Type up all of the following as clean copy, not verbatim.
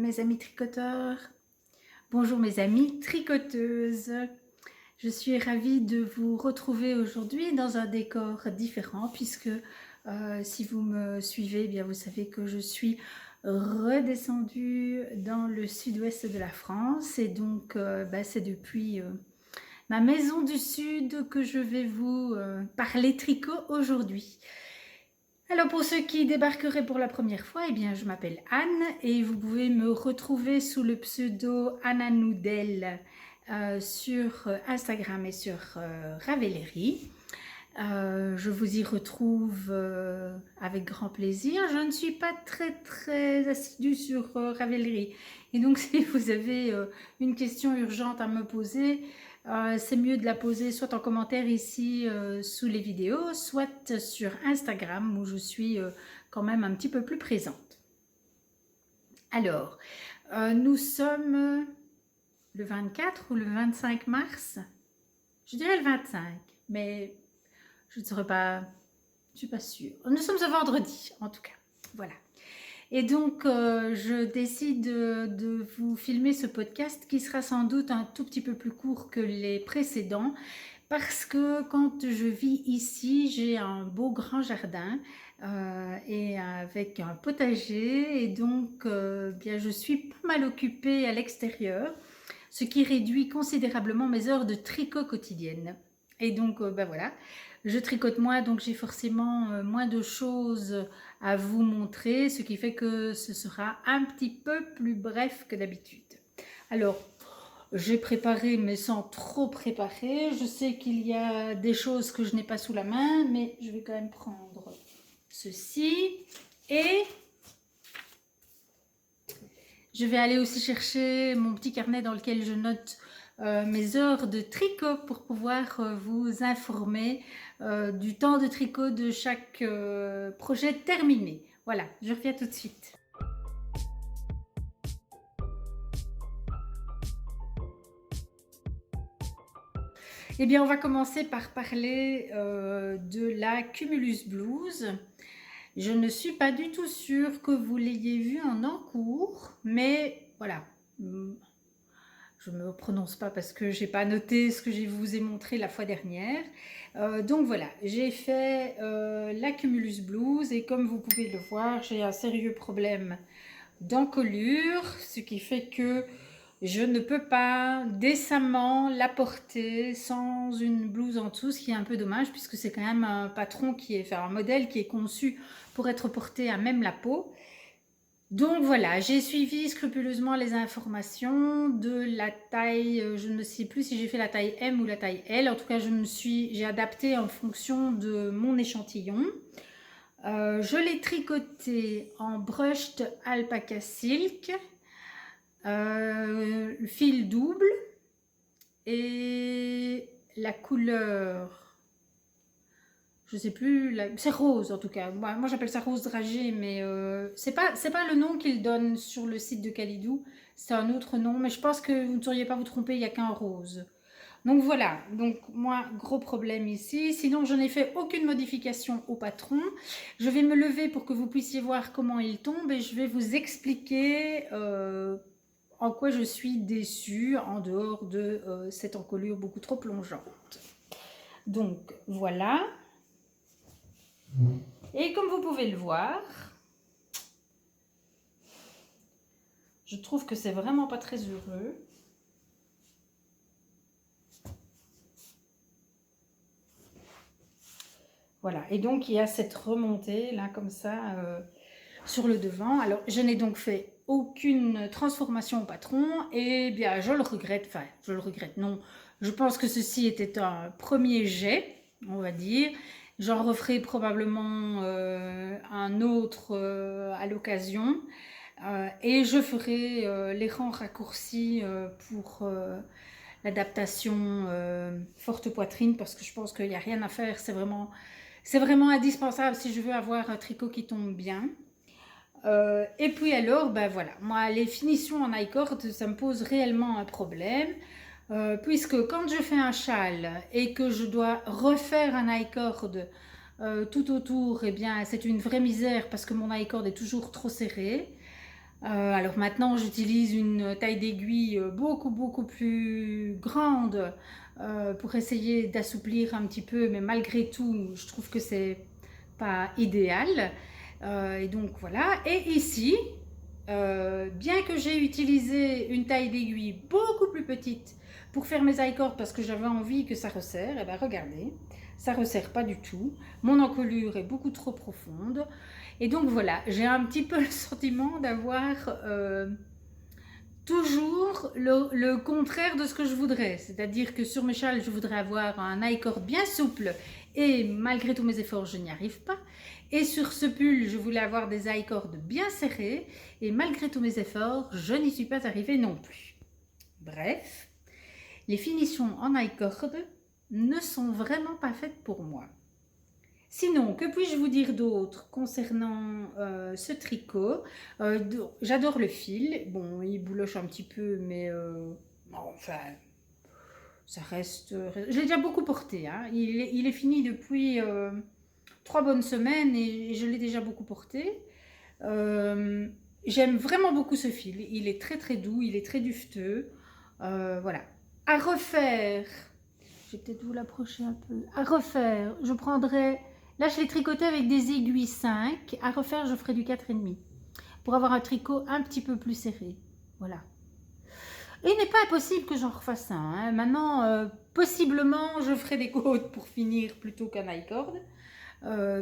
mes amis tricoteurs, bonjour mes amis tricoteuses. Je suis ravie de vous retrouver aujourd'hui dans un décor différent puisque si vous me suivez, eh bien vous savez que je suis redescendue dans le sud-ouest de la France et donc c'est depuis ma maison du sud que je vais vous parler tricot aujourd'hui. Alors pour ceux qui débarqueraient pour la première fois, eh bien je m'appelle Anne et vous pouvez me retrouver sous le pseudo Anna Noudel sur Instagram et sur Ravelry. Je vous y retrouve avec grand plaisir. Je ne suis pas très assidue sur Ravelry et donc si vous avez une question urgente à me poser, c'est mieux de la poser soit en commentaire ici sous les vidéos, soit sur Instagram où je suis quand même un petit peu plus présente. Alors, nous sommes le 24 ou le 25 mars, je dirais le 25, mais je ne serai pas, je suis pas sûre. Nous sommes un vendredi en tout cas, voilà. Et donc, je décide de vous filmer ce podcast qui sera sans doute un tout petit peu plus court que les précédents parce que quand je vis ici, j'ai un beau grand jardin et avec un potager et donc bien, je suis pas mal occupée à l'extérieur, ce qui réduit considérablement mes heures de tricot quotidiennes. Et donc, voilà, je tricote moins, donc j'ai forcément moins de choses à vous montrer, ce qui fait que ce sera un petit peu plus bref que d'habitude. Alors, j'ai préparé, mais sans trop préparer. Je sais qu'il y a des choses que je n'ai pas sous la main, mais je vais quand même prendre ceci. Et je vais aller aussi chercher mon petit carnet dans lequel je note mes heures de tricot pour pouvoir vous informer du temps de tricot de chaque projet terminé. Voilà, je reviens tout de suite. Eh bien, on va commencer par parler de la Cumulus Blues. Je ne suis pas du tout sûre que vous l'ayez vu en encours, mais voilà. Je ne me prononce pas parce que je n'ai pas noté ce que je vous ai montré la fois dernière. Donc voilà, j'ai fait la Cumulus Blues et comme vous pouvez le voir, j'ai un sérieux problème d'encolure, ce qui fait que je ne peux pas décemment la porter sans une blouse en dessous, ce qui est un peu dommage puisque c'est quand même un patron qui est, enfin un modèle qui est conçu pour être porté à même la peau. Donc voilà, j'ai suivi scrupuleusement les informations de la taille, je ne sais plus si j'ai fait la taille M ou la taille L, en tout cas j'ai adapté en fonction de mon échantillon. Je l'ai tricoté en brushed alpaca silk, fil double et la couleur, je sais plus, c'est rose en tout cas. Moi j'appelle ça rose dragé, mais c'est pas le nom qu'ils donnent sur le site de Calidou, c'est un autre nom, mais je pense que vous ne sauriez pas vous tromper, il n'y a qu'un rose. Donc voilà, donc moi gros problème ici, sinon je n'ai fait aucune modification au patron. Je vais me lever pour que vous puissiez voir comment il tombe et je vais vous expliquer en quoi je suis déçue en dehors de cette encolure beaucoup trop plongeante. Donc voilà. Et comme vous pouvez le voir, je trouve que c'est vraiment pas très heureux. Voilà, et donc il y a cette remontée là comme ça sur le devant. Alors je n'ai donc fait aucune transformation au patron et bien je le regrette, enfin je le regrette, non. Je pense que ceci était un premier jet, on va dire. J'en referai probablement un autre à l'occasion. Et je ferai les rangs raccourcis pour l'adaptation forte poitrine parce que je pense qu'il n'y a rien à faire, c'est vraiment indispensable si je veux avoir un tricot qui tombe bien. Et puis alors, ben voilà, moi les finitions en I-cord, ça me pose réellement un problème. Puisque quand je fais un châle et que je dois refaire un I-cord tout autour, eh bien c'est une vraie misère parce que mon I-cord est toujours trop serré. Alors maintenant, j'utilise une taille d'aiguille beaucoup plus grande pour essayer d'assouplir un petit peu, mais malgré tout, je trouve que c'est pas idéal. Et donc voilà. Et ici, bien que j'ai utilisé une taille d'aiguille beaucoup plus petite pour faire mes i-cords parce que j'avais envie que ça resserre, et bien regardez, ça resserre pas du tout. Mon encolure est beaucoup trop profonde. Et donc voilà, j'ai un petit peu le sentiment d'avoir toujours le contraire de ce que je voudrais. C'est-à-dire que sur mes châles, je voudrais avoir un i-cord bien souple et malgré tous mes efforts, je n'y arrive pas. Et sur ce pull, je voulais avoir des i-cords bien serrés et malgré tous mes efforts, je n'y suis pas arrivée non plus. Bref, les finitions en i-cord ne sont vraiment pas faites pour moi. Sinon, que puis-je vous dire d'autre concernant ce tricot? J'adore le fil. Bon, il bouloche un petit peu, mais enfin, ça reste... je l'ai déjà beaucoup porté. Hein. Il est fini depuis 3 bonnes semaines et je l'ai déjà beaucoup porté. J'aime vraiment beaucoup ce fil. Il est très doux, il est très duveteux. Voilà. À refaire, je vais peut-être vous l'approcher un peu. À refaire, je prendrai... Là, je l'ai tricoté avec des aiguilles 5. À refaire, je ferai du 4,5 pour avoir un tricot un petit peu plus serré. Voilà. Et il n'est pas impossible que j'en refasse un. Hein. Maintenant, possiblement, je ferai des côtes pour finir plutôt qu'un i-cord.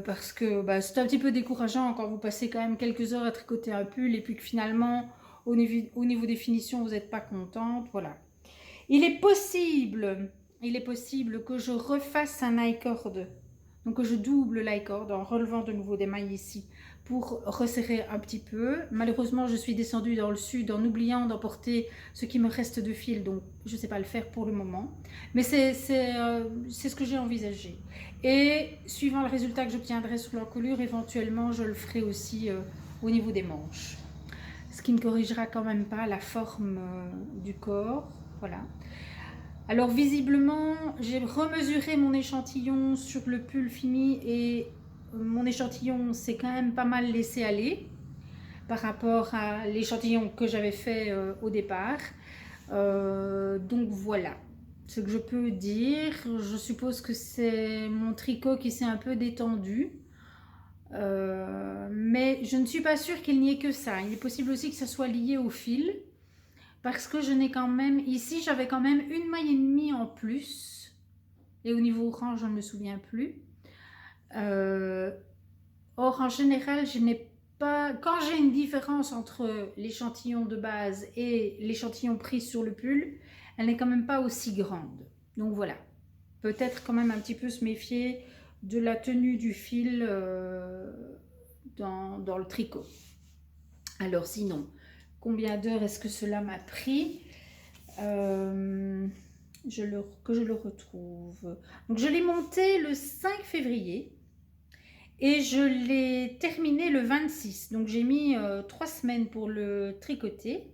Parce que c'est un petit peu décourageant quand vous passez quand même quelques heures à tricoter un pull et puis que finalement, au niveau des finitions, vous n'êtes pas contente. Voilà. Il est possible que je refasse un i-cord. Donc je double l'i-cord en relevant de nouveau des mailles ici pour resserrer un petit peu. Malheureusement, je suis descendue dans le sud en oubliant d'emporter ce qui me reste de fil, donc je ne sais pas le faire pour le moment. Mais c'est ce que j'ai envisagé. Et suivant le résultat que j'obtiendrai sur l'encolure, éventuellement, je le ferai aussi au niveau des manches. Ce qui ne corrigera quand même pas la forme du corps. Voilà. Alors visiblement, j'ai remesuré mon échantillon sur le pull fini et mon échantillon s'est quand même pas mal laissé aller par rapport à l'échantillon que j'avais fait au départ. Donc voilà ce que je peux dire. Je suppose que c'est mon tricot qui s'est un peu détendu. Mais je ne suis pas sûre qu'il n'y ait que ça. Il est possible aussi que ça soit lié au fil. Parce que je n'ai quand même, ici j'avais quand même une maille et demie en plus. Et au niveau orange, je ne me souviens plus. Or, en général, je n'ai pas... Quand j'ai une différence entre l'échantillon de base et l'échantillon pris sur le pull, elle n'est quand même pas aussi grande. Donc voilà. Peut-être quand même un petit peu se méfier de la tenue du fil dans le tricot. Alors sinon... Combien d'heures est-ce que cela m'a pris que je le retrouve. Donc je l'ai monté le 5 février et je l'ai terminé le 26. Donc j'ai mis 3 semaines pour le tricoter.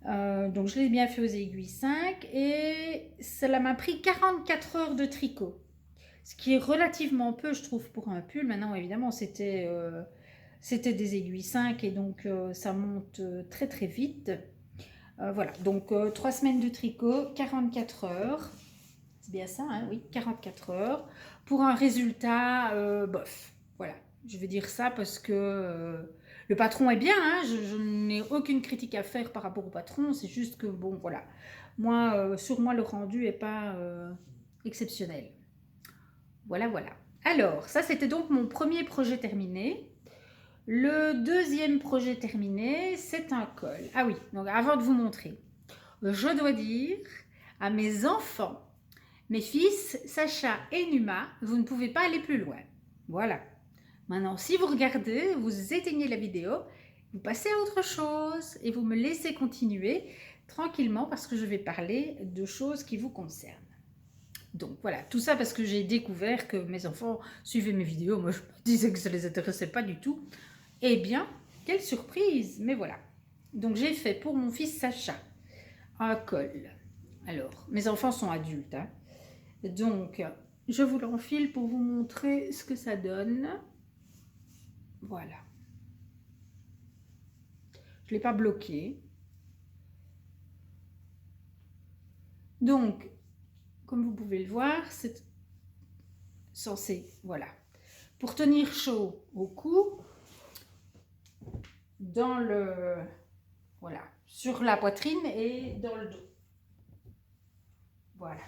Donc je l'ai bien fait aux aiguilles 5 et cela m'a pris 44 heures de tricot. Ce qui est relativement peu, je trouve, pour un pull. Maintenant, évidemment, c'était des aiguilles 5 et donc ça monte très vite. Voilà, donc 3 semaines de tricot, 44 heures. C'est bien ça, hein, oui, 44 heures. Pour un résultat, bof. Voilà, je vais dire ça parce que le patron est bien. Hein, je n'ai aucune critique à faire par rapport au patron. C'est juste que, bon, voilà. Moi, sur moi, le rendu n'est pas exceptionnel. Voilà. Alors, ça, c'était donc mon premier projet terminé. Le deuxième projet terminé, c'est un col. Ah oui, donc avant de vous montrer, je dois dire à mes enfants, mes fils, Sacha et Numa, vous ne pouvez pas aller plus loin. Voilà. Maintenant, si vous regardez, vous éteignez la vidéo, vous passez à autre chose et vous me laissez continuer tranquillement parce que je vais parler de choses qui vous concernent. Donc voilà, tout ça parce que j'ai découvert que mes enfants suivaient mes vidéos. Moi, je me disais que ça ne les intéressait pas du tout. Eh bien, quelle surprise! Mais voilà. Donc, j'ai fait pour mon fils Sacha un col. Alors, mes enfants sont adultes. Hein. Donc, je vous l'enfile pour vous montrer ce que ça donne. Voilà. Je ne l'ai pas bloqué. Donc, comme vous pouvez le voir, c'est censé, voilà, pour tenir chaud au cou, dans le, voilà, sur la poitrine et dans le dos. Voilà.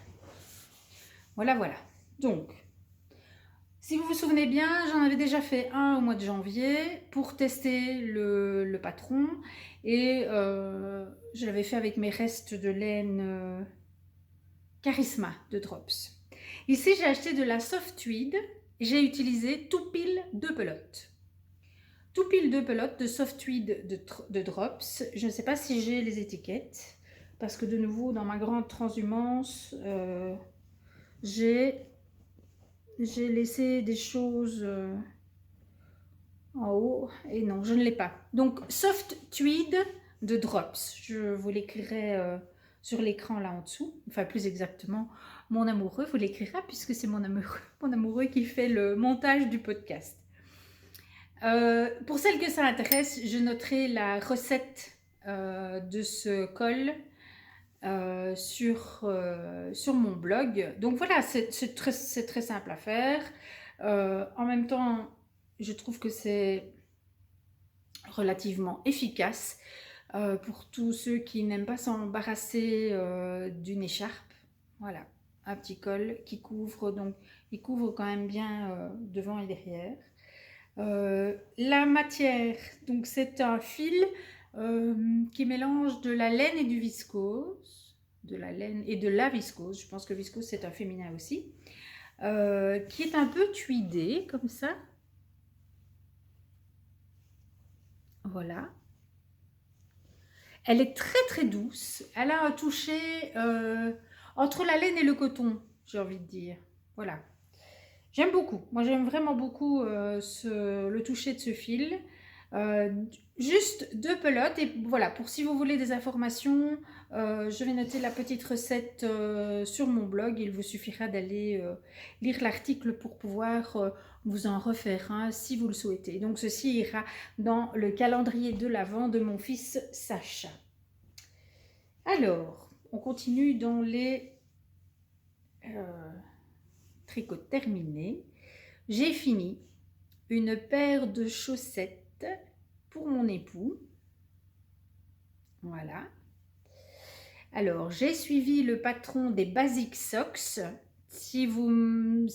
Voilà, voilà. Donc, si vous vous souvenez bien, j'en avais déjà fait un au mois de janvier pour tester le patron et je l'avais fait avec mes restes de laine Charisma de Drops. Ici, j'ai acheté de la soft tweed et j'ai utilisé tout pile 2 pelotes. Tout pile 2 pelotes de soft tweed de Drops. Je ne sais pas si j'ai les étiquettes parce que de nouveau, dans ma grande transhumance, j'ai laissé des choses en haut et non, je ne l'ai pas. Donc, soft tweed de Drops. Je vous l'écrirai sur l'écran là en dessous. Enfin, plus exactement, mon amoureux vous l'écrira puisque c'est mon amoureux qui fait le montage du podcast. Pour celles que ça intéresse, je noterai la recette de ce col sur mon blog. Donc voilà, c'est très simple à faire. En même temps, je trouve que c'est relativement efficace pour tous ceux qui n'aiment pas s'embarrasser d'une écharpe. Voilà, un petit col qui couvre, donc il couvre quand même bien devant et derrière. La matière, donc c'est un fil qui mélange de la laine et du viscose, de la laine et de la viscose. Je pense que viscose c'est un féminin aussi, qui est un peu tweedé comme ça. Voilà. Elle est très douce. Elle a un toucher entre la laine et le coton, j'ai envie de dire. Voilà. J'aime beaucoup. Moi, j'aime vraiment beaucoup le toucher de ce fil. Juste 2 pelotes. Et voilà, pour si vous voulez des informations, je vais noter la petite recette sur mon blog. Il vous suffira d'aller lire l'article pour pouvoir vous en refaire un si vous le souhaitez. Donc, ceci ira dans le calendrier de l'Avent de mon fils Sacha. Alors, on continue dans les tricots terminés. J'ai fini une paire de chaussettes pour mon époux. Voilà. Alors, j'ai suivi le patron des Basic Socks. Si vous me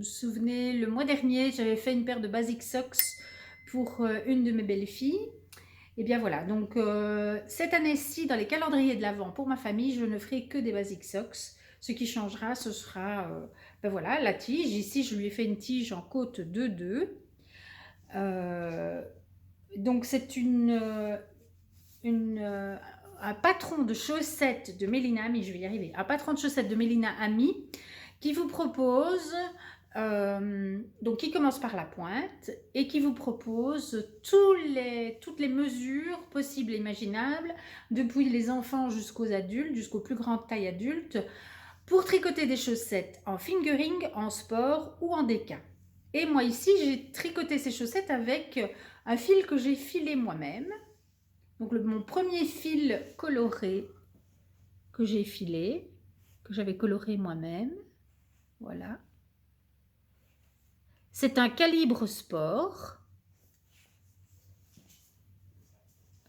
souvenez, le mois dernier, j'avais fait une paire de Basic Socks pour une de mes belles filles. Et bien voilà, donc cette année-ci, dans les calendriers de l'Avent pour ma famille, je ne ferai que des Basic Socks. Ce qui changera, ce sera ben voilà, la tige. Ici, je lui ai fait une tige en côte 2-2. Donc, c'est un patron de chaussettes de Mélina Ami, je vais y arriver, un patron de chaussettes de Mélina Ami qui vous propose, donc qui commence par la pointe et qui vous propose toutes les mesures possibles et imaginables, depuis les enfants jusqu'aux adultes, jusqu'aux plus grandes tailles adultes, pour tricoter des chaussettes en fingering, en sport ou en déca. Et moi ici, j'ai tricoté ces chaussettes avec un fil que j'ai filé moi-même. Donc mon premier fil coloré que j'ai filé, que j'avais coloré moi-même. Voilà. C'est un calibre sport.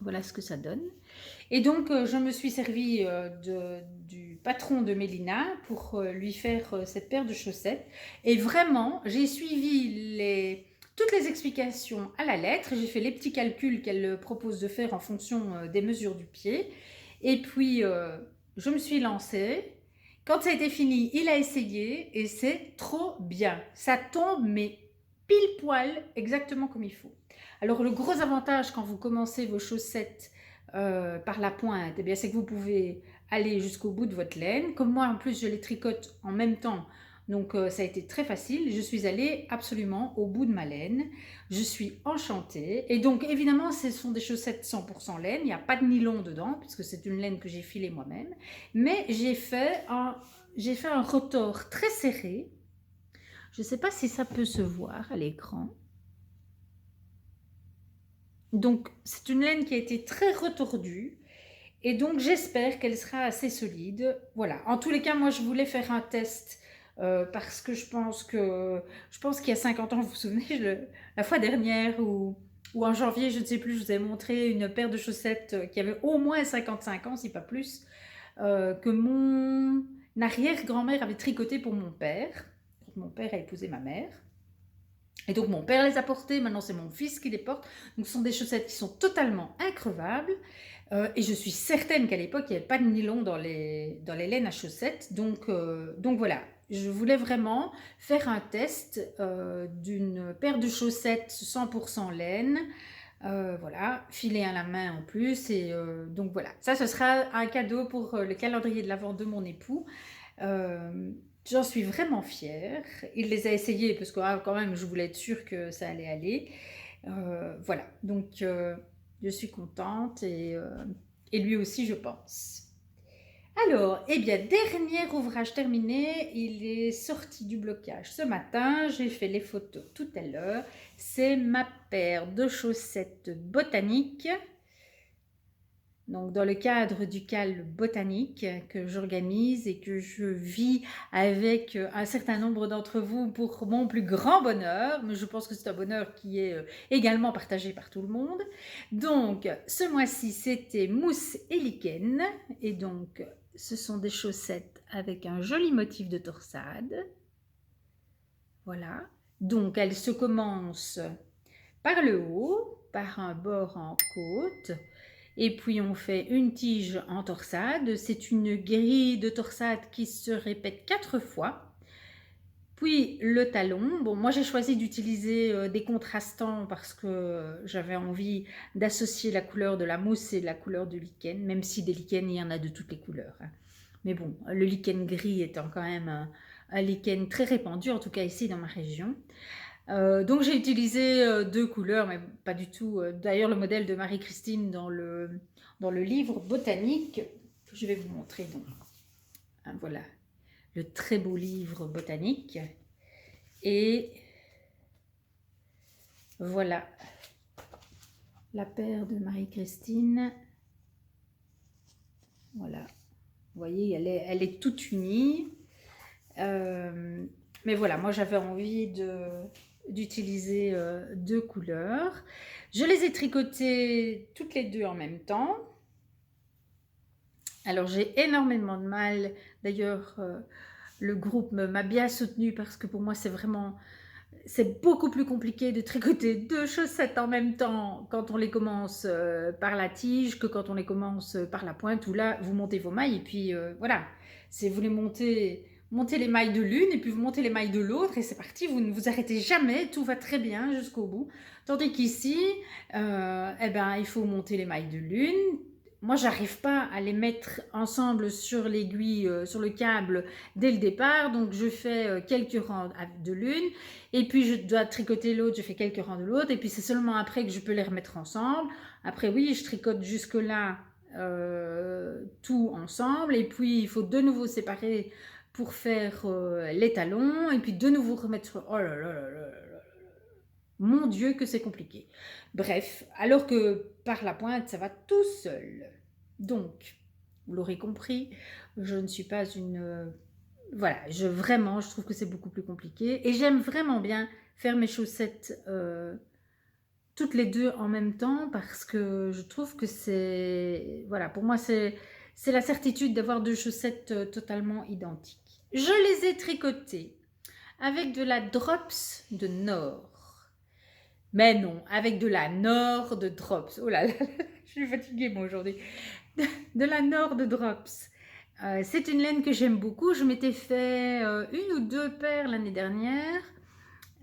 Voilà ce que ça donne. Et donc, je me suis servi du patron de Mélina pour lui faire cette paire de chaussettes. Et vraiment, j'ai suivi toutes les explications à la lettre. J'ai fait les petits calculs qu'elle propose de faire en fonction des mesures du pied. Et puis, je me suis lancée. Quand ça a été fini, il a essayé et c'est trop bien. Ça tombe, mais pile poil, exactement comme il faut. Alors, le gros avantage quand vous commencez vos chaussettes par la pointe, eh bien, c'est que vous pouvez aller jusqu'au bout de votre laine. Comme moi, en plus, je les tricote en même temps. Donc, ça a été très facile. Je suis allée absolument au bout de ma laine. Je suis enchantée. Et donc, évidemment, ce sont des chaussettes 100% laine. Il n'y a pas de nylon dedans, puisque c'est une laine que j'ai filée moi-même. Mais j'ai fait un retors très serré. Je ne sais pas si ça peut se voir à l'écran. Donc c'est une laine qui a été très retordue et donc j'espère qu'elle sera assez solide. Voilà, en tous les cas moi je voulais faire un test parce que je pense qu'il y a 50 ans, vous vous souvenez, la fois dernière ou en janvier, je ne sais plus, je vous ai montré une paire de chaussettes qui avait au moins 55 ans, si pas plus, que mon arrière-grand-mère avait tricoté pour mon père. Mon père a épousé ma mère. Et donc mon père les a portées, maintenant c'est mon fils qui les porte. Donc ce sont des chaussettes qui sont totalement increvables. Et je suis certaine qu'à l'époque, il n'y avait pas de nylon dans les laines à chaussettes. Donc voilà, je voulais vraiment faire un test d'une paire de chaussettes 100% laine. Voilà, filet à la main en plus. Et donc voilà, ça ce sera un cadeau pour le calendrier de l'Avent de mon époux. J'en suis vraiment fière. Il les a essayés parce que quand même, je voulais être sûre que ça allait aller. Voilà, donc je suis contente et lui aussi, je pense. Alors, eh bien, dernier ouvrage terminé, il est sorti du blocage ce matin, j'ai fait les photos tout à l'heure. C'est ma paire de chaussettes botaniques. Donc, dans le cadre du CAL botanique que j'organise et que je vis avec un certain nombre d'entre vous pour mon plus grand bonheur, mais je pense que c'est un bonheur qui est également partagé par tout le monde. Donc, ce mois-ci, c'était mousse et lichen, et donc, ce sont des chaussettes avec un joli motif de torsade. Voilà. Donc, elles se commencent par le haut, par un bord en côte. Et puis on fait une tige en torsade, c'est une grille de torsade qui se répète 4 fois. Puis le talon, bon moi j'ai choisi d'utiliser des contrastants parce que j'avais envie d'associer la couleur de la mousse et la couleur du lichen, même si des lichens il y en a de toutes les couleurs. Mais bon, le lichen gris étant quand même un lichen très répandu, en tout cas ici dans ma région. Donc j'ai utilisé 2 couleurs, mais pas du tout. D'ailleurs, le modèle de Marie-Christine dans le livre botanique, que je vais vous montrer. Donc, hein, voilà, le très beau livre botanique. Et voilà la paire de Marie-Christine. Voilà, vous voyez, elle est toute unie. Mais voilà, moi j'avais envie d'utiliser 2 couleurs. Je les ai tricotées toutes les 2 en même temps. Alors j'ai énormément de mal, d'ailleurs le groupe m'a bien soutenue parce que pour moi c'est beaucoup plus compliqué de tricoter 2 chaussettes en même temps quand on les commence par la tige que quand on les commence par la pointe, où là vous montez vos mailles et puis voilà, c'est vous les montez les mailles de l'une et puis vous montez les mailles de l'autre et c'est parti, vous ne vous arrêtez jamais, tout va très bien jusqu'au bout. Tandis qu'ici, eh ben, il faut monter les mailles de l'une. Moi, j'arrive pas à les mettre ensemble sur l'aiguille, sur le câble dès le départ, donc je fais quelques rangs de l'une et puis je dois tricoter l'autre, je fais quelques rangs de l'autre et puis c'est seulement après que je peux les remettre ensemble. Après, oui, je tricote jusque là tout ensemble et puis il faut de nouveau séparer pour faire les talons et puis de nouveau remettre. Oh là là là là là. Mon Dieu que c'est compliqué. Bref, alors que par la pointe, ça va tout seul. Donc, vous l'aurez compris, je ne suis pas une... voilà, je trouve que c'est beaucoup plus compliqué. Et j'aime vraiment bien faire mes chaussettes toutes les 2 en même temps parce que je trouve que c'est... Voilà, pour moi, c'est la certitude d'avoir 2 chaussettes totalement identiques. Je les ai tricotées avec de la Drops de Nord. Mais non, avec de la Nord de Drops. Oh là là, je suis fatiguée moi aujourd'hui. De la Nord de Drops. C'est une laine que j'aime beaucoup. Je m'étais fait 1 ou 2 paires l'année dernière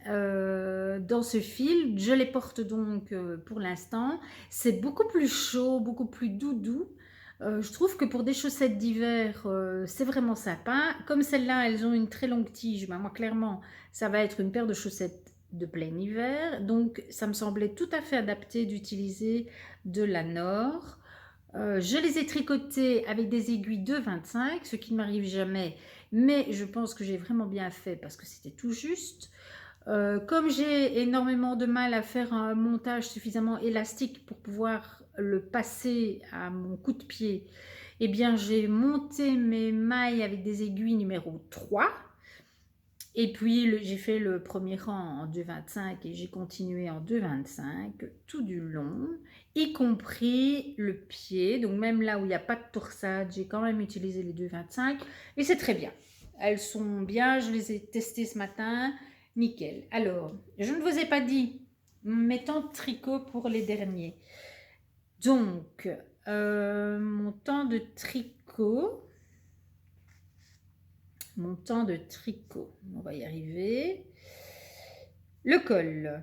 dans ce fil. Je les porte donc pour l'instant. C'est beaucoup plus chaud, beaucoup plus doudou. Je trouve que pour des chaussettes d'hiver, c'est vraiment sympa. Comme celles-là, elles ont une très longue tige. Ben, moi, clairement, ça va être une paire de chaussettes de plein hiver. Donc, ça me semblait tout à fait adapté d'utiliser de la Nord. Je les ai tricotées avec des aiguilles de 25, ce qui ne m'arrive jamais. Mais je pense que j'ai vraiment bien fait parce que c'était tout juste. Comme j'ai énormément de mal à faire un montage suffisamment élastique pour pouvoir le passer à mon coup de pied, eh bien j'ai monté mes mailles avec des aiguilles numéro 3. Et puis j'ai fait le premier rang en 2,25 et j'ai continué en 2,25 tout du long, y compris le pied. Donc même là où il n'y a pas de torsade, j'ai quand même utilisé les 2,25 et c'est très bien. Elles sont bien, je les ai testées ce matin, nickel. Alors, je ne vous ai pas dit mes temps de tricot pour les derniers. Donc, mon temps de tricot... Mon temps de tricot, on va y arriver. Le col,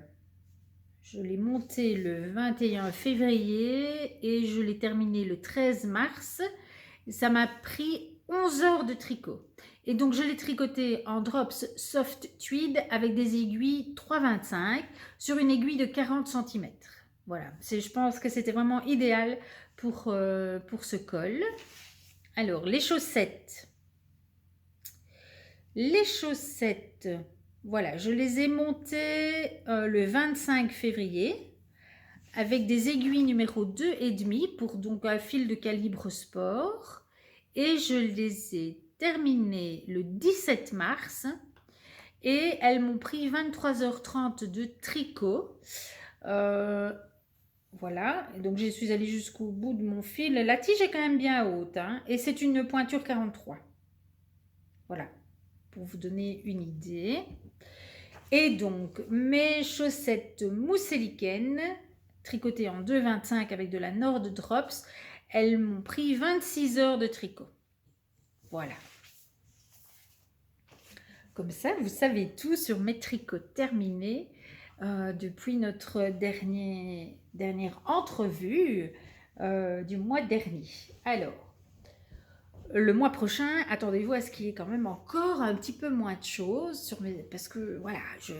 je l'ai monté le 21 février et je l'ai terminé le 13 mars. Ça m'a pris 11 heures de tricot. Et donc je l'ai tricoté en drops soft tweed avec des aiguilles 3,25 sur une aiguille de 40 cm. Voilà, je pense que c'était vraiment idéal pour ce col. Alors, les chaussettes. Les chaussettes, voilà, je les ai montées le 25 février avec des aiguilles numéro 2,5 pour donc un fil de calibre sport. Et je les ai terminées le 17 mars et elles m'ont pris 23h30 de tricot. Voilà, donc je suis allée jusqu'au bout de mon fil. La tige est quand même bien haute hein, et c'est une pointure 43. Voilà. Pour vous donner une idée. Et donc, mes chaussettes mousse et lichen, tricotées en 2,25 avec de la Nord Drops, elles m'ont pris 26 heures de tricot. Voilà. Comme ça, vous savez tout sur mes tricots terminés depuis notre dernière entrevue du mois dernier. Alors, le mois prochain, attendez-vous à ce qu'il y ait quand même encore un petit peu moins de choses parce que voilà, je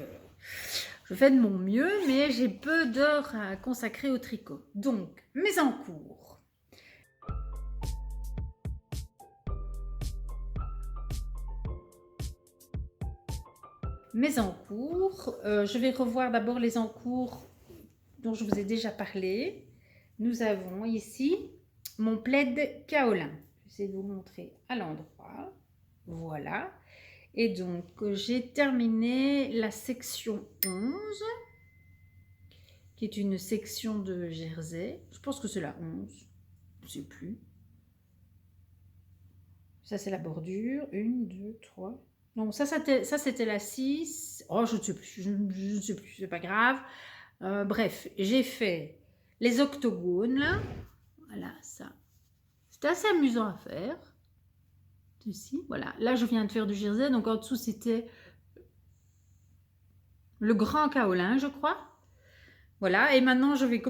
fais de mon mieux, mais j'ai peu d'heures à consacrer au tricot. Donc, mes encours. Mes encours, je vais revoir d'abord les encours dont je vous ai déjà parlé. Nous avons ici mon plaid kaolin. Je vais vous montrer à l'endroit. Voilà. Et donc, j'ai terminé la section 11, qui est une section de jersey. Je pense que c'est la 11, je ne sais plus. Ça, c'est la bordure. 1, 2, 3. Non, ça c'était la 6. Oh, je ne sais plus, je ne sais plus, c'est pas grave. Bref, j'ai fait les octogones, là. Voilà, ça. C'était assez amusant à faire. Ici, voilà. Là, je viens de faire du jersey, donc en dessous, c'était le grand kaolin, je crois. Voilà, et maintenant, je devrais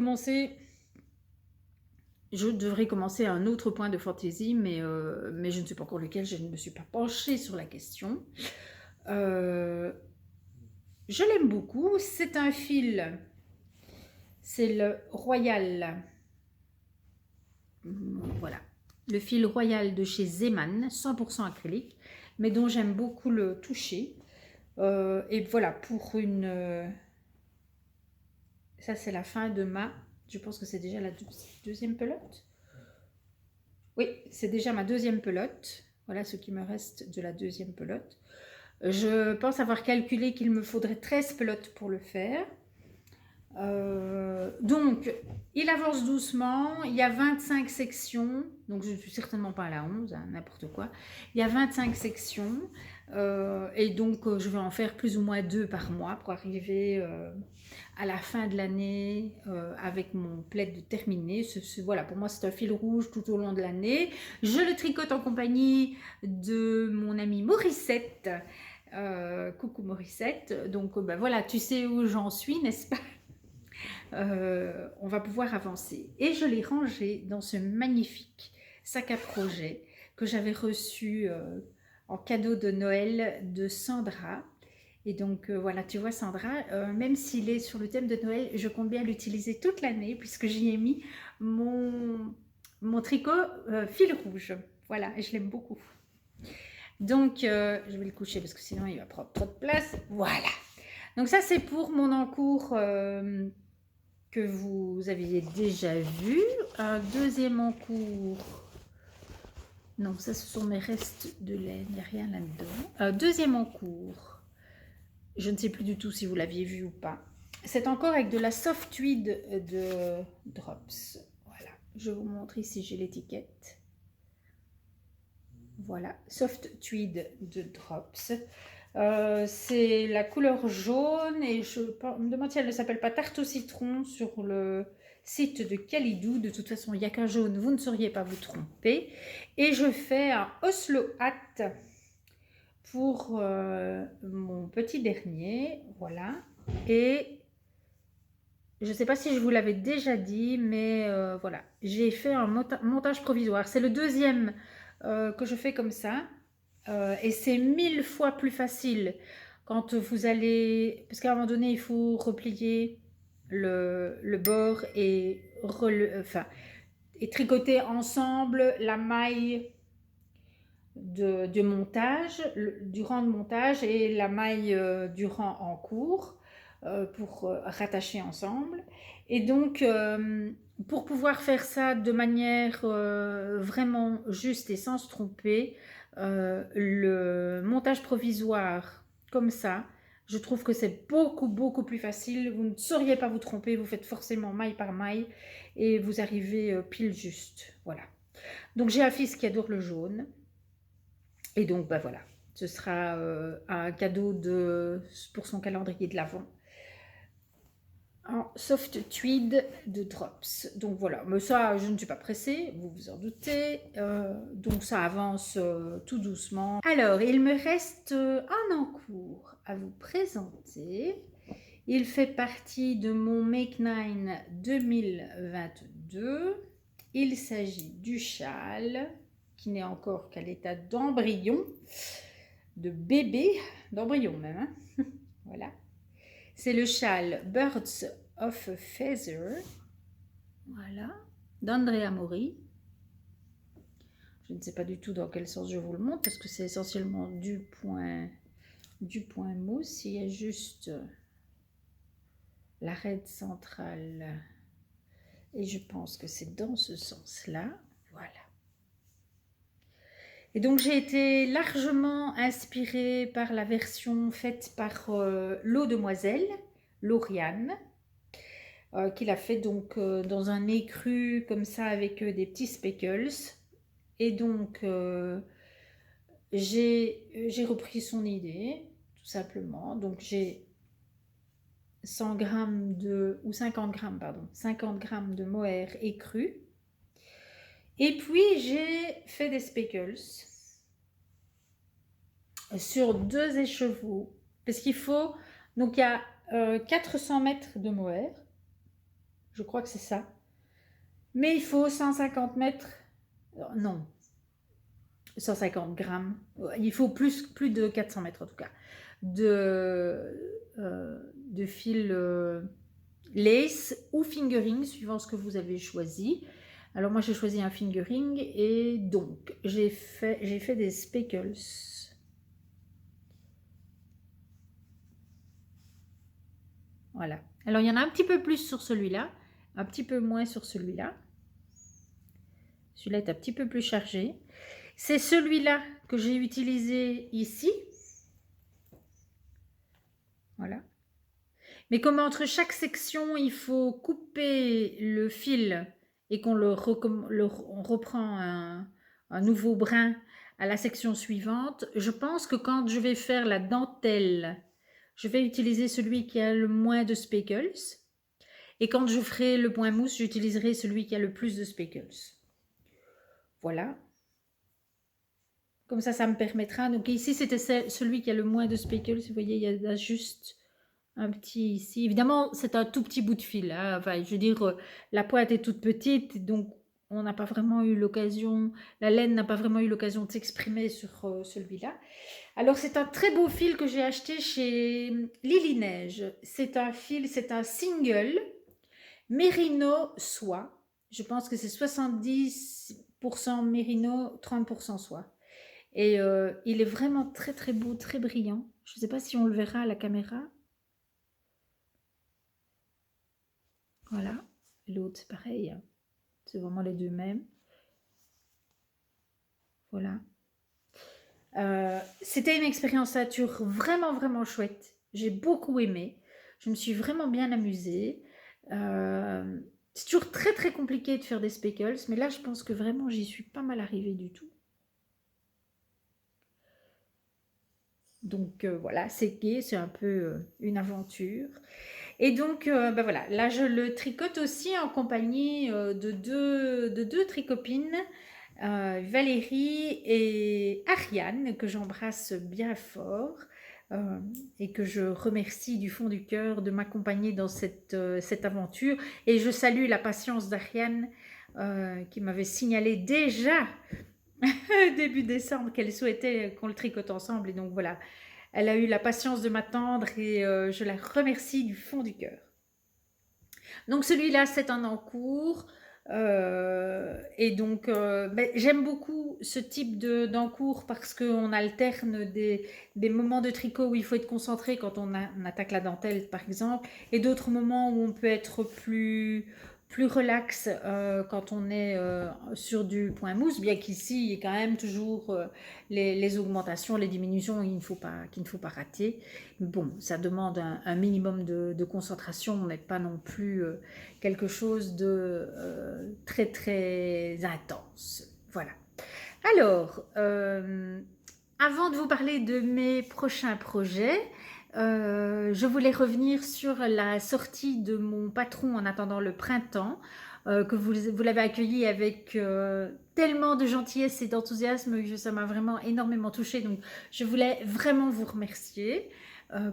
commencer un autre point de fantaisie, mais je ne sais pas encore lequel, je ne me suis pas penchée sur la question. Je l'aime beaucoup, c'est un fil, c'est le Royal. Voilà. Le fil Royal de chez Zeman, 100% acrylique, mais dont j'aime beaucoup le toucher. Et voilà, pour une... ça, c'est la fin de ma... Je pense que c'est déjà la deuxième pelote. Oui, c'est déjà ma deuxième pelote. Voilà ce qui me reste de la deuxième pelote. Je pense avoir calculé qu'il me faudrait 13 pelotes pour le faire. Donc, il avance doucement, il y a 25 sections, donc je ne suis certainement pas à la 11, hein, n'importe quoi. Il y a 25 sections, et donc je vais en faire plus ou moins 2 par mois pour arriver à la fin de l'année avec mon plaid terminé. Voilà, pour moi c'est un fil rouge tout au long de l'année. Je le tricote en compagnie de mon amie Morissette. Coucou Morissette, donc ben voilà, tu sais où j'en suis, n'est-ce pas? On va pouvoir avancer. Et je l'ai rangé dans ce magnifique sac à projet que j'avais reçu en cadeau de Noël de Sandra. Et donc voilà, tu vois Sandra, même s'il est sur le thème de Noël, je compte bien l'utiliser toute l'année puisque j'y ai mis mon tricot fil rouge. Voilà, et je l'aime beaucoup. Donc je vais le coucher parce que sinon il va prendre trop de place. Voilà. Donc ça, c'est pour mon encours que vous aviez déjà vu. Un deuxième encours. Non, ça, ce sont mes restes de laine. Il n'y a rien là-dedans. Un deuxième encours. Je ne sais plus du tout si vous l'aviez vu ou pas. C'est encore avec de la soft tweed de Drops. Voilà. Je vous montre ici, j'ai l'étiquette. Voilà, soft tweed de Drops. C'est la couleur jaune et je me demande si elle ne s'appelle pas tarte au citron sur le site de Calidou. De toute façon, il n'y a qu'un jaune, vous ne sauriez pas vous tromper. Et je fais un Oslo Hat pour mon petit dernier. Voilà. Et je ne sais pas si je vous l'avais déjà dit, mais voilà, j'ai fait un montage provisoire. C'est le deuxième que je fais comme ça. Et c'est 1000 fois plus facile quand vous allez... Parce qu'à un moment donné, il faut replier le bord et, et tricoter ensemble la maille de montage, du rang de montage et la maille du rang en cours pour rattacher ensemble. Et donc, pour pouvoir faire ça de manière vraiment juste et sans se tromper, le montage provisoire comme ça, je trouve que c'est beaucoup plus facile. Vous ne sauriez pas vous tromper, vous faites forcément maille par maille et vous arrivez pile juste. Voilà. Donc j'ai un fils qui adore le jaune. Et donc, bah voilà, ce sera un cadeau pour son calendrier de l'Avent en soft tweed de Drops. Donc voilà, mais ça, je ne suis pas pressée, vous vous en doutez. Donc ça avance tout doucement. Alors, il me reste un encours à vous présenter. Il fait partie de mon Make 9 2022. Il s'agit du châle qui n'est encore qu'à l'état d'embryon, de bébé, d'embryon même. Hein. Voilà. C'est le châle Birds of a Feather. Voilà. D'Andrea Mori. Je ne sais pas du tout dans quel sens je vous le montre parce que c'est essentiellement du point mousse. Il y a juste l'arête centrale. Et je pense que c'est dans ce sens-là. Voilà. Et donc j'ai été largement inspirée par la version faite par l'eau demoiselle, Lauriane, qu'il a fait donc dans un écru comme ça avec des petits speckles. Et donc j'ai repris son idée, tout simplement. Donc j'ai 100 g ou 50 g, pardon, 50 g de mohair écru. Et puis j'ai fait des speckles sur 2 écheveaux, parce qu'il faut, donc il y a 400 mètres de mohair, je crois que c'est ça, mais il faut 150 mètres, non, 150 grammes, il faut plus de 400 mètres en tout cas, de fil lace ou fingering, suivant ce que vous avez choisi. Alors moi j'ai choisi un fingering et donc j'ai fait des speckles. Voilà. Alors, il y en a un petit peu plus sur celui-là, un petit peu moins sur celui-là. Celui-là est un petit peu plus chargé. C'est celui-là que j'ai utilisé ici. Voilà. Mais comme entre chaque section, il faut couper le fil et qu'on on reprend un nouveau brin à la section suivante, je pense que quand je vais faire la dentelle, je vais utiliser celui qui a le moins de speckles. Et quand je ferai le point mousse, j'utiliserai celui qui a le plus de speckles. Voilà. Comme ça me permettra. Donc ici, c'était celui qui a le moins de speckles. Vous voyez, il y a juste un petit ici. Évidemment, c'est un tout petit bout de fil. Hein. Enfin, je veux dire, la pointe est toute petite. Donc, on n'a pas vraiment eu l'occasion, la laine n'a pas vraiment eu l'occasion de s'exprimer sur celui-là. Alors, c'est un très beau fil que j'ai acheté chez Lily Neige. C'est un fil, c'est un single Mérino soie. Je pense que c'est 70% mérino, 30% soie. Et il est vraiment très beau, très brillant. Je ne sais pas si on le verra à la caméra. Voilà. L'autre, c'est pareil. C'est vraiment les deux mêmes. Voilà. C'était une expérience nature vraiment, vraiment chouette. J'ai beaucoup aimé. Je me suis vraiment bien amusée. C'est toujours très, très compliqué de faire des speckles, mais là, je pense que vraiment, j'y suis pas mal arrivée du tout. Donc voilà, c'est gai, c'est un peu une aventure. Et donc, ben voilà, là, je le tricote aussi en compagnie de deux tricopines, Valérie et Ariane, que j'embrasse bien fort euh, et que je remercie du fond du cœur de m'accompagner dans cette aventure. Et je salue la patience d'Ariane qui m'avait signalé déjà début décembre qu'elle souhaitait qu'on le tricote ensemble. Et donc voilà, elle a eu la patience de m'attendre et je la remercie du fond du cœur. Donc celui-là, c'est un en cours. Et donc, j'aime beaucoup ce type d'encours parce qu'on alterne des moments de tricot où il faut être concentré quand on attaque la dentelle, par exemple, et d'autres moments où on peut être plus relax quand on est sur du point mousse, bien qu'ici, il y ait quand même toujours les augmentations, les diminutions qu'il ne faut pas rater. Bon, ça demande un minimum de concentration, mais pas non plus quelque chose de très très intense. Voilà. Alors, avant de vous parler de mes prochains projets, je voulais revenir sur la sortie de mon patron en attendant le printemps, que vous l'avez accueilli avec tellement de gentillesse et d'enthousiasme que ça m'a vraiment énormément touchée. Donc, je voulais vraiment vous remercier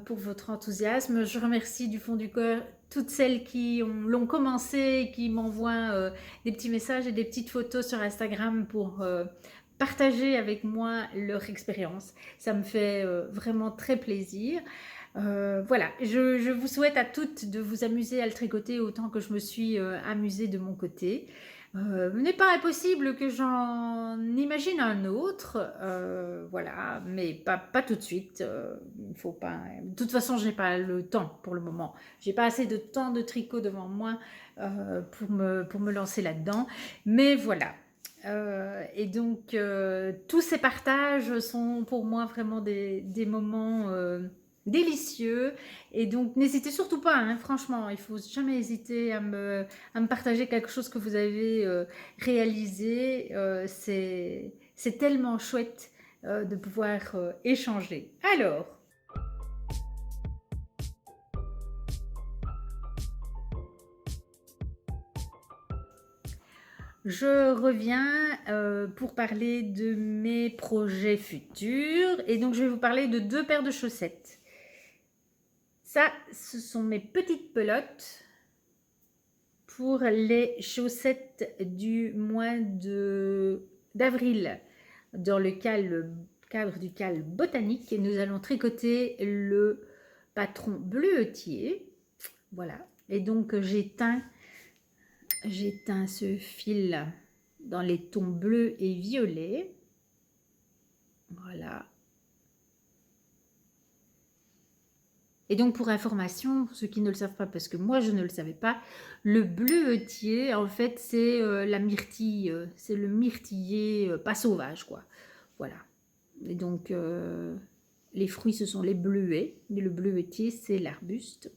pour votre enthousiasme. Je remercie du fond du cœur toutes celles qui l'ont commencé, qui m'envoient des petits messages et des petites photos sur Instagram pour partager avec moi leur expérience. Ça me fait vraiment très plaisir. Voilà, je vous souhaite à toutes de vous amuser à le tricoter autant que je me suis amusée de mon côté. Il n'est pas impossible que j'en imagine un autre, voilà, mais pas tout de suite. Il faut pas. De toute façon, je n'ai pas le temps pour le moment. J'ai pas assez de temps de tricot devant moi pour me lancer là-dedans. Mais voilà. Et donc, tous ces partages sont pour moi vraiment des moments délicieux. Et donc, n'hésitez surtout pas, hein, franchement, il faut jamais hésiter à me partager quelque chose que vous avez réalisé. C'est tellement chouette de pouvoir échanger. Alors, je reviens pour parler de mes projets futurs. Et donc, je vais vous parler de deux paires de chaussettes. Ça, ce sont mes petites pelotes pour les chaussettes du mois d'avril dans le cadre du cal botanique. Et nous allons tricoter le patron bleuetier. Voilà. Et donc, j'éteins ce fil dans les tons bleus et violets. Voilà. Et donc, pour information, pour ceux qui ne le savent pas, parce que moi, je ne le savais pas, le bleuetier, en fait, c'est la myrtille, c'est le myrtillier pas sauvage, quoi. Voilà. Et donc, les fruits, ce sont les bleuets, mais le bleuetier, c'est l'arbuste.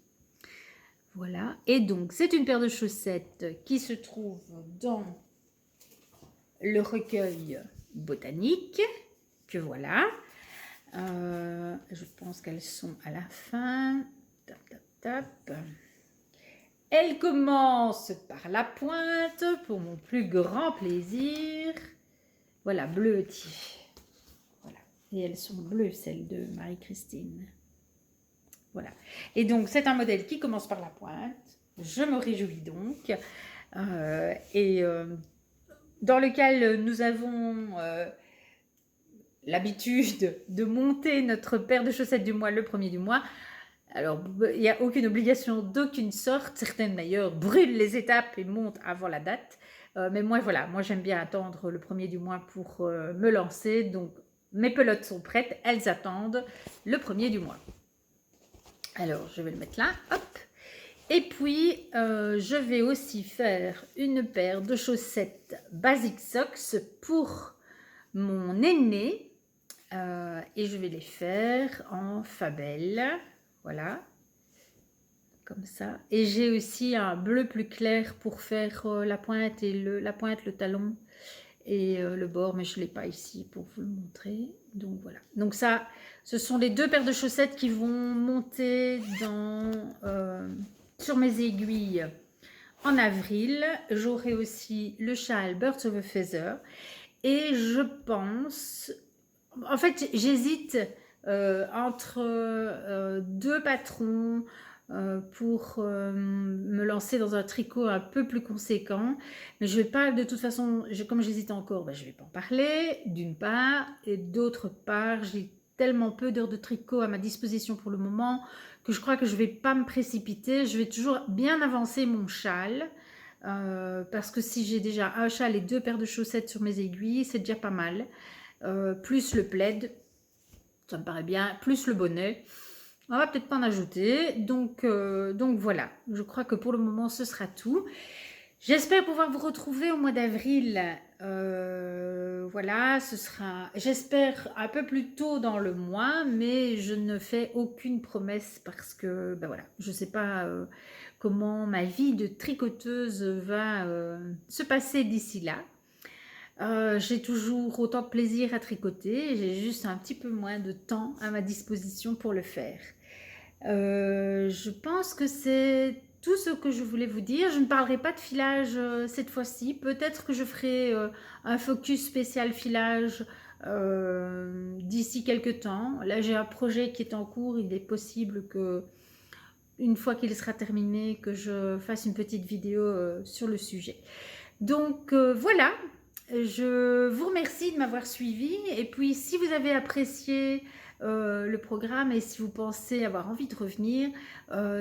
Voilà. Et donc, c'est une paire de chaussettes qui se trouve dans le recueil botanique, que voilà. Je pense qu'elles sont à la fin. Tap, tap, tap. Elles commencent par la pointe pour mon plus grand plaisir. Voilà, bleuetier. Voilà. Et elles sont bleues, celles de Marie-Christine. Voilà. Et donc, c'est un modèle qui commence par la pointe. Je me réjouis donc. Dans lequel nous avons l'habitude de monter notre paire de chaussettes du mois le premier du mois. Alors, il n'y a aucune obligation d'aucune sorte. Certaines d'ailleurs brûlent les étapes et montent avant la date. Mais moi, voilà, moi j'aime bien attendre le premier du mois pour me lancer. Donc, mes pelotes sont prêtes, elles attendent le premier du mois. Alors, je vais le mettre là, hop. Et puis, je vais aussi faire une paire de chaussettes Basic Socks pour mon aîné. Et je vais les faire en fabelle. Voilà, comme ça. Et j'ai aussi un bleu plus clair pour faire la pointe et le talon et le bord, mais je ne l'ai pas ici pour vous le montrer. Donc voilà. Donc ça, ce sont les 2 paires de chaussettes qui vont monter sur mes aiguilles en avril. J'aurai aussi le châle Birds of a Feather. Et je pense... En fait, j'hésite entre 2 patrons pour me lancer dans un tricot un peu plus conséquent. Mais je vais pas, de toute façon, comme j'hésite encore, ben, je vais pas en parler, d'une part. Et d'autre part, j'ai tellement peu d'heures de tricot à ma disposition pour le moment que je crois que je vais pas me précipiter. Je vais toujours bien avancer mon châle. Parce que si j'ai déjà un châle et 2 paires de chaussettes sur mes aiguilles, c'est déjà pas mal. Plus le plaid, ça me paraît bien, plus le bonnet. On va peut-être pas en ajouter. Donc voilà, je crois que pour le moment, ce sera tout. J'espère pouvoir vous retrouver au mois d'avril. Voilà, ce sera, j'espère, un peu plus tôt dans le mois, mais je ne fais aucune promesse parce que, ben voilà, je ne sais pas comment ma vie de tricoteuse va se passer d'ici là. J'ai toujours autant de plaisir à tricoter, j'ai juste un petit peu moins de temps à ma disposition pour le faire. Je pense que c'est tout ce que je voulais vous dire. Je ne parlerai pas de filage cette fois-ci. Peut-être que je ferai un focus spécial filage d'ici quelques temps. Là, j'ai un projet qui est en cours. Il est possible que, une fois qu'il sera terminé, que je fasse une petite vidéo sur le sujet. Donc voilà, je vous remercie de m'avoir suivi. Et puis, si vous avez apprécié le programme et si vous pensez avoir envie de revenir,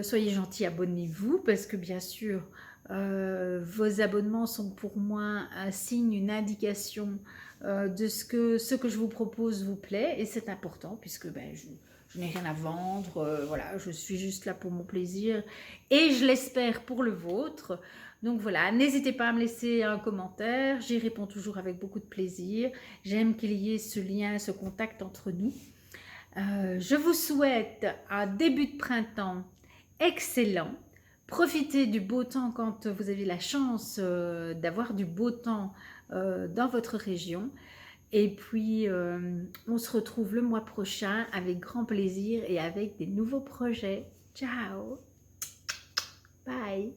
soyez gentils, abonnez-vous parce que bien sûr, vos abonnements sont pour moi un signe, une indication de ce que je vous propose vous plaît et c'est important puisque ben, je n'ai rien à vendre, voilà, je suis juste là pour mon plaisir et je l'espère pour le vôtre. Donc voilà, n'hésitez pas à me laisser un commentaire, j'y réponds toujours avec beaucoup de plaisir. J'aime qu'il y ait ce lien, ce contact entre nous. Je vous souhaite un début de printemps excellent. Profitez du beau temps quand vous avez la chance d'avoir du beau temps dans votre région. Et puis, on se retrouve le mois prochain avec grand plaisir et avec des nouveaux projets. Ciao! Bye!